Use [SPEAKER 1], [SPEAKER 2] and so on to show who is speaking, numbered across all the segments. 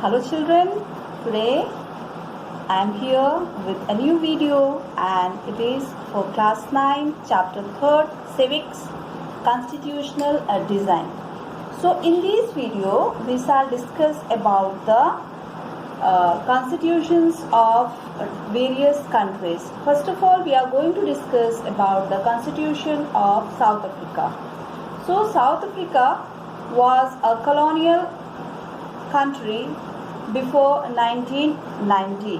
[SPEAKER 1] Hello children, today I am here with a new video and it is for class 9 chapter 3rd civics constitutional design. So in this video we shall discuss about the constitutions of various countries. First of all we are going to discuss about the constitution of South Africa. So South Africa was a colonial country before 1990,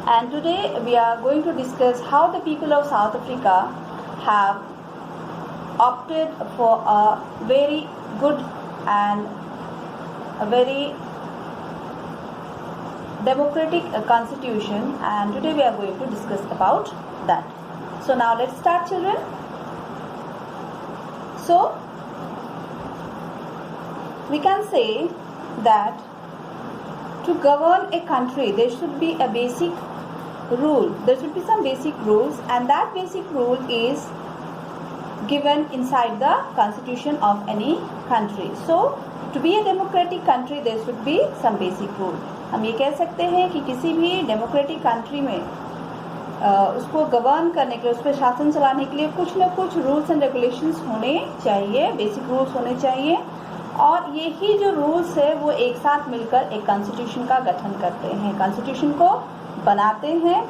[SPEAKER 1] and today we are going to discuss how the people of South Africa have opted for a very good and a very democratic constitution, and today we are going to discuss about that. So now let's start, children. So we can say that to govern a country there should be a basic rule. There should be some basic rules, and that basic rule is given inside the constitution of any country. So to be a democratic country there should be some basic rule. हम ये कह सकते हैं कि किसी भी democratic country में उसको गवर्न करने के लिए, उस पर शासन चलाने के लिए कुछ न कुछ रूल्स एंड रेगुलेशंस होने चाहिए, बेसिक रूल्स होने चाहिए, और यही जो रूल्स है वो एक साथ मिलकर एक कॉन्स्टिट्यूशन का गठन करते हैं, कॉन्स्टिट्यूशन को बनाते हैं.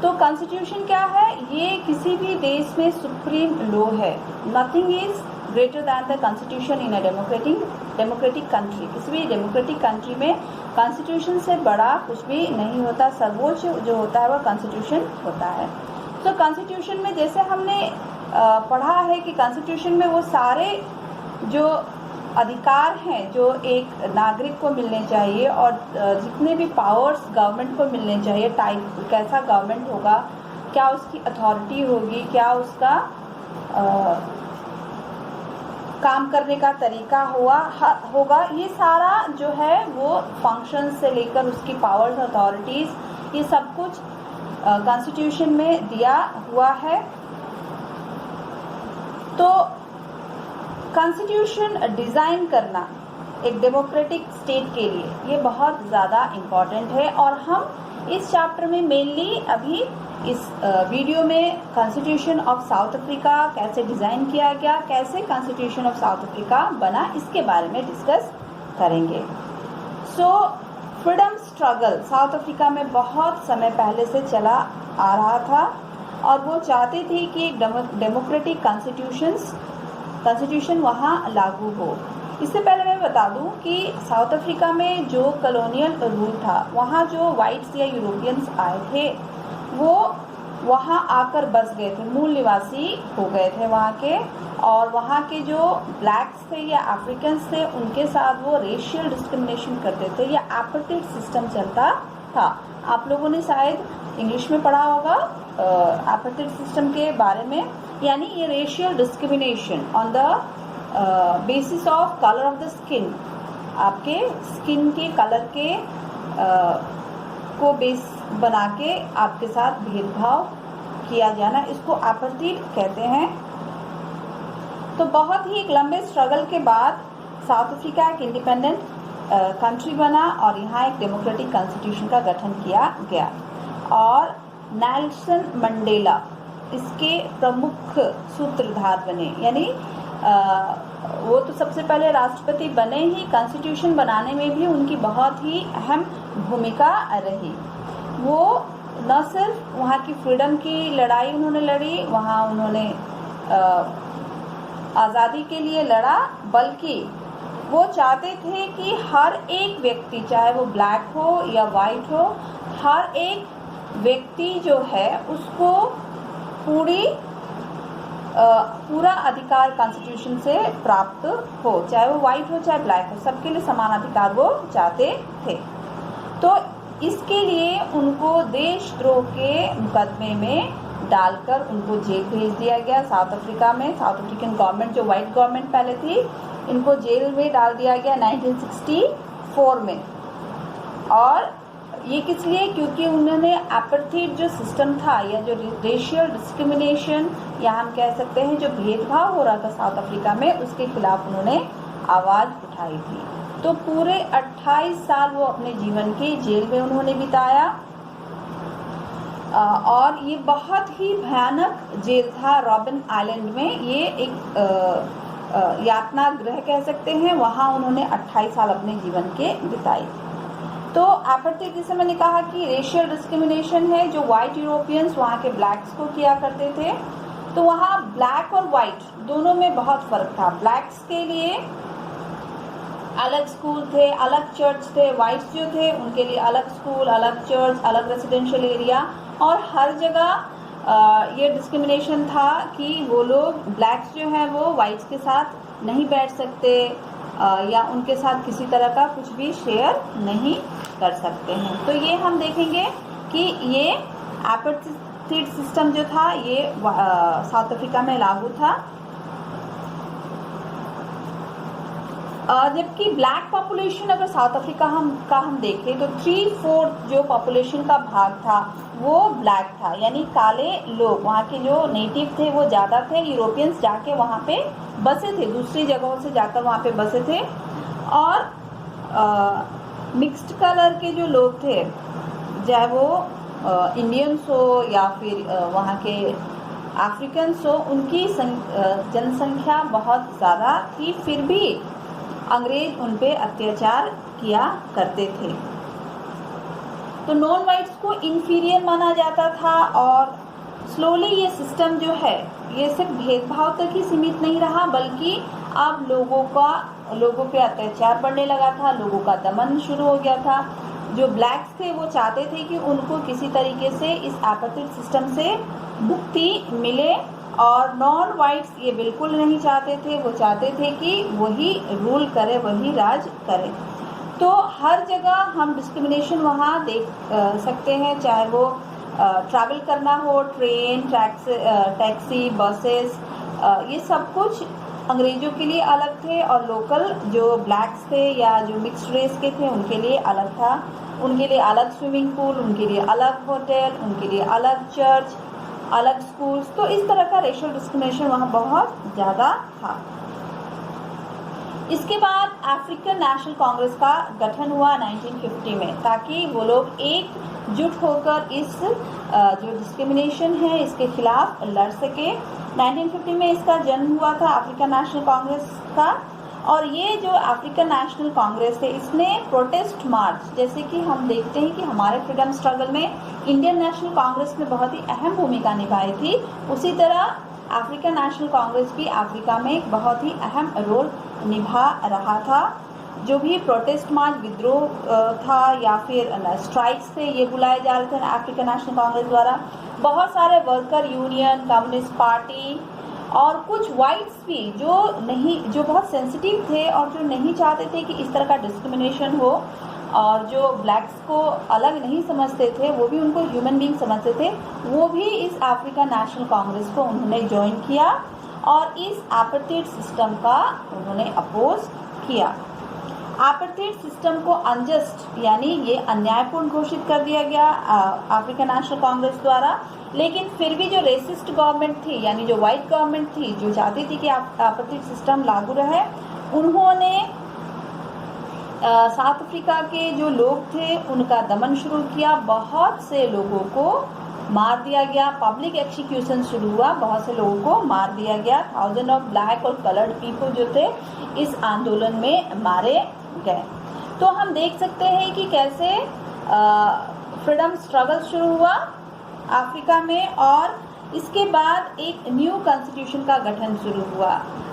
[SPEAKER 1] तो कॉन्स्टिट्यूशन क्या है? ये किसी भी देश में सुप्रीम लॉ है. Nothing is greater than the constitution in a democratic country. किसी भी डेमोक्रेटिक कंट्री में कॉन्स्टिट्यूशन से बड़ा कुछ भी नहीं होता. सर्वोच्च जो होता है वह कॉन्स्टिट्यूशन होता है. तो कॉन्स्टिट्यूशन में जैसे हमने पढ़ा है कि कॉन्स्टिट्यूशन में वो सारे जो अधिकार हैं जो एक नागरिक को मिलने चाहिए, और जितने भी पावर्स गवर्नमेंट को मिलने चाहिए, टाइप कैसा गवर्नमेंट होगा, क्या उसकी अथॉरिटी होगी, क्या उसका काम करने का तरीका होगा, ये सारा जो है वो फंक्शंस से लेकर उसकी पावर्स, अथॉरिटीज़, ये सब कुछ कॉन्स्टिट्यूशन में दिया हुआ है. तो कॉन्स्टिट्यूशन डिज़ाइन करना एक डेमोक्रेटिक स्टेट के लिए ये बहुत ज़्यादा इम्पॉर्टेंट है, और हम इस चैप्टर में मेनली अभी इस वीडियो में कॉन्स्टिट्यूशन ऑफ साउथ अफ्रीका कैसे डिज़ाइन किया गया, कैसे कॉन्स्टिट्यूशन ऑफ साउथ अफ्रीका बना, इसके बारे में डिस्कस करेंगे. So freedom struggle south Africa में बहुत समय पहले से चला आ रहा था, और वो चाहते थे कि एक डेमोक्रेटिक कॉन्स्टिट्यूशन वहाँ लागू हो. इससे पहले मैं बता दूं कि साउथ अफ्रीका में जो कॉलोनियल रूल था, वहाँ जो वाइट्स या यूरोपियंस आए थे वो वहाँ आकर बस गए थे, मूल निवासी हो गए थे वहाँ के, और वहाँ के जो ब्लैक्स थे या अफ्रीकन्स थे उनके साथ वो रेशियल डिस्क्रिमिनेशन करते थे, या एपार्थाइड सिस्टम चलता था. आप लोगों ने शायद इंग्लिश में पढ़ा होगा एपार्थाइड सिस्टम के बारे में, यानी ये racial discrimination on the basis of colour of the skin, आपके स्किन के कलर के को बेस बना के आपके साथ भेदभाव किया जाना, इसको एपार्थाइड कहते हैं. तो बहुत ही एक लंबे स्ट्रगल के बाद साउथ अफ्रीका एक इंडिपेंडेंट कंट्री बना, और यहाँ एक डेमोक्रेटिक कॉन्स्टिट्यूशन का गठन किया गया, और नेल्सन मंडेला इसके प्रमुख सूत्रधार बने. यानी वो तो सबसे पहले राष्ट्रपति बने ही, कॉन्स्टिट्यूशन बनाने में भी उनकी बहुत ही अहम भूमिका रही. वो न सिर्फ वहाँ की फ्रीडम की लड़ाई उन्होंने लड़ी, वहाँ उन्होंने आज़ादी के लिए लड़ा, बल्कि वो चाहते थे कि हर एक व्यक्ति, चाहे वो ब्लैक हो या वाइट हो, हर एक व्यक्ति जो है उसको पूरा अधिकार कॉन्स्टिट्यूशन से प्राप्त हो, चाहे वो वाइट हो चाहे ब्लैक हो, सबके लिए समान अधिकार वो चाहते थे. तो इसके लिए उनको देशद्रोह के मुकदमे में डालकर उनको जेल भेज दिया गया. साउथ अफ्रीका में साउथ अफ्रीकन गवर्नमेंट, जो वाइट गवर्नमेंट पहले थी, इनको जेल में डाल दिया गया 1964 में. और ये किस लिए? क्योंकि उन्होंने एपार्थाइड जो सिस्टम था, या जो रेशियल डिस्क्रिमिनेशन, या हम कह सकते हैं जो भेदभाव हो रहा था साउथ अफ्रीका में, उसके खिलाफ उन्होंने आवाज़ उठाई थी. तो पूरे 28 साल वो अपने जीवन के जेल में उन्होंने बिताया। और ये बहुत ही भयानक जेल था रॉबिन आइलैंड में। ये एक यातना गृह कह सकते हैं। वहाँ उन्होंने 28 साल अपने जीवन के बिताए। तो अपार्थाइड, जैसे मैंने कहा कि रेशियल डिस्क्रिमिनेशन है, जो वाइट यूरोपियंस वहाँ के ब्लैक्स को किया करते थे। तो वहाँ ब्लैक और वाइट दोनों में बहुत फ़र्क था। ब्लैक्स के लिए अलग स्कूल थे, अलग चर्च थे। वाइट्स जो थे उनके लिए अलग स्कूल, अलग चर्च, अलग रेजिडेंशियल एरिया, और हर जगह ये डिस्क्रिमिनेशन था कि वो लोग ब्लैक्स जो हैं वो वाइट्स के साथ नहीं बैठ सकते या उनके साथ किसी तरह का कुछ भी शेयर नहीं कर सकते हैं। तो ये हम देखेंगे कि ये अपार्थाइड सिस्टम जो था ये साउथ अफ्रीका में लागू था। जबकि ब्लैक पॉपुलेशन अगर साउथ अफ्रीका हम देखें तो 3/4 जो पॉपुलेशन का भाग था वो ब्लैक था, यानी काले लोग, वहाँ के जो नेटिव थे वो ज़्यादा थे। यूरोपियंस जाके वहाँ पे बसे थे, दूसरी जगहों से जाकर वहाँ पे बसे थे। और मिक्स्ड कलर के जो लोग थे, चाहे वो इंडियंस हो या फिर वहाँ के अफ्रीकन्स हो, उनकी जनसंख्या बहुत ज़्यादा थी, फिर भी अंग्रेज उन पे अत्याचार किया करते थे। तो नॉन वाइट्स को इन्फीरियर माना जाता था। और स्लोली ये सिस्टम जो है ये सिर्फ भेदभाव तक ही सीमित नहीं रहा, बल्कि अब लोगों पे अत्याचार बढ़ने लगा था, लोगों का दमन शुरू हो गया था। जो ब्लैक्स थे वो चाहते थे कि उनको किसी तरीके से इस अपार्थाइड सिस्टम से मुक्ति मिले, और नॉन वाइट्स ये बिल्कुल नहीं चाहते थे। वो चाहते थे कि वही रूल करे, वही राज करे। तो हर जगह हम डिस्क्रिमिनेशन वहाँ देख सकते हैं, चाहे वो ट्रैवल करना हो, ट्रेन, टैक्सी, बसेस, ये सब कुछ अंग्रेज़ों के लिए अलग थे, और लोकल जो ब्लैक्स थे या जो मिक्स्ड रेस के थे उनके लिए अलग था। उनके लिए अलग स्विमिंग पूल, उनके लिए अलग होटल, उनके लिए अलग चर्च, अलग स्कूल्स। तो इस तरह का रेशियल डिस्क्रिमिनेशन वहाँ बहुत ज़्यादा था। इसके बाद अफ्रीकन नेशनल कांग्रेस का गठन हुआ 1950 में, ताकि वो लोग एकजुट होकर इस जो डिस्क्रिमिनेशन है इसके खिलाफ लड़ सके। 1950 में इसका जन्म हुआ था अफ्रीकन नेशनल कांग्रेस का। और ये जो अफ्रीकन नेशनल कांग्रेस है इसने प्रोटेस्ट मार्च, जैसे कि हम देखते हैं कि हमारे फ्रीडम स्ट्रगल में इंडियन नेशनल कांग्रेस ने बहुत ही अहम भूमिका निभाई थी, उसी तरह अफ्रीकन नेशनल कांग्रेस भी अफ्रीका में एक बहुत ही अहम रोल निभा रहा था। जो भी प्रोटेस्ट मार्च, विद्रोह था या फिर स्ट्राइक्स थे, ये बुलाए जा रहे थे अफ्रीकन नेशनल कांग्रेस द्वारा। बहुत सारे वर्कर यूनियन, कम्युनिस्ट पार्टी और कुछ वाइट्स भी जो बहुत सेंसिटिव थे और जो नहीं चाहते थे कि इस तरह का डिस्क्रिमिनेशन हो, और जो ब्लैक्स को अलग नहीं समझते थे, वो भी उनको ह्यूमन बीइंग समझते थे, वो भी इस अफ्रीकन नेशनल कांग्रेस को उन्होंने ज्वाइन किया और इस अपार्थाइड सिस्टम का उन्होंने अपोज किया। अपार्थाइड सिस्टम को अनजस्ट यानी ये अन्यायपूर्ण घोषित कर दिया गया अफ्रीकन नेशनल कांग्रेस द्वारा। लेकिन फिर भी जो रेसिस्ट गवर्नमेंट थी, यानी जो वाइट गवर्नमेंट थी, जो चाहती थी कि अपार्थाइड सिस्टम लागू रहे, उन्होंने साउथ अफ्रीका के जो लोग थे उनका दमन शुरू किया। बहुत से लोगों को मार दिया गया, पब्लिक एक्सिक्यूशन शुरू हुआ, बहुत से लोगों को मार दिया गया। 1000 ऑफ ब्लैक और कलर्ड पीपल जो थे इस आंदोलन में मारे गए। तो हम देख सकते हैं कि कैसे फ्रीडम स्ट्रगल शुरू हुआ अफ्रीका में, और इसके बाद एक न्यू कॉन्स्टिट्यूशन का गठन शुरू हुआ।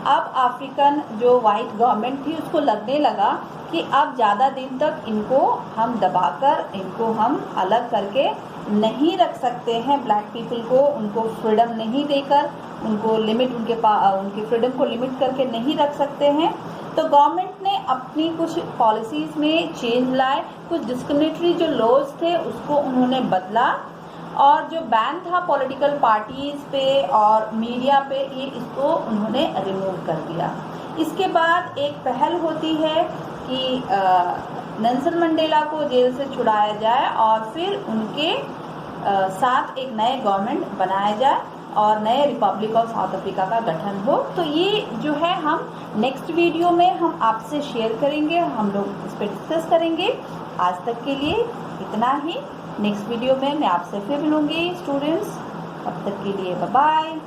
[SPEAKER 1] अब अफ्रीकन जो वाइट गवर्नमेंट थी उसको लगने लगा कि अब ज़्यादा दिन तक इनको हम दबाकर, इनको हम अलग करके नहीं रख सकते हैं। ब्लैक पीपल को उनको फ्रीडम नहीं देकर, उनको लिमिट, उनके फ्रीडम को लिमिट करके नहीं रख सकते हैं। तो गवर्नमेंट ने अपनी कुछ पॉलिसीज़ में चेंज लाए, कुछ डिस्क्रिमिनेटरी जो लॉज थे उसको उन्होंने बदला, और जो बैन था पॉलिटिकल पार्टीज़ पे और मीडिया पे, ये इसको उन्होंने रिमूव कर दिया। इसके बाद एक पहल होती है कि नेल्सन मंडेला को जेल से छुड़ाया जाए और फिर उनके साथ एक नए गवर्नमेंट बनाया जाए। और नए रिपब्लिक ऑफ साउथ अफ्रीका का गठन हो। तो ये जो है हम नेक्स्ट वीडियो में हम आपसे शेयर करेंगे, हम लोग इस पर डिस्कस करेंगे। आज तक के लिए इतना ही। नेक्स्ट वीडियो में मैं आपसे फिर मिलूंगी स्टूडेंट्स। तब तक के लिए बाय बाय।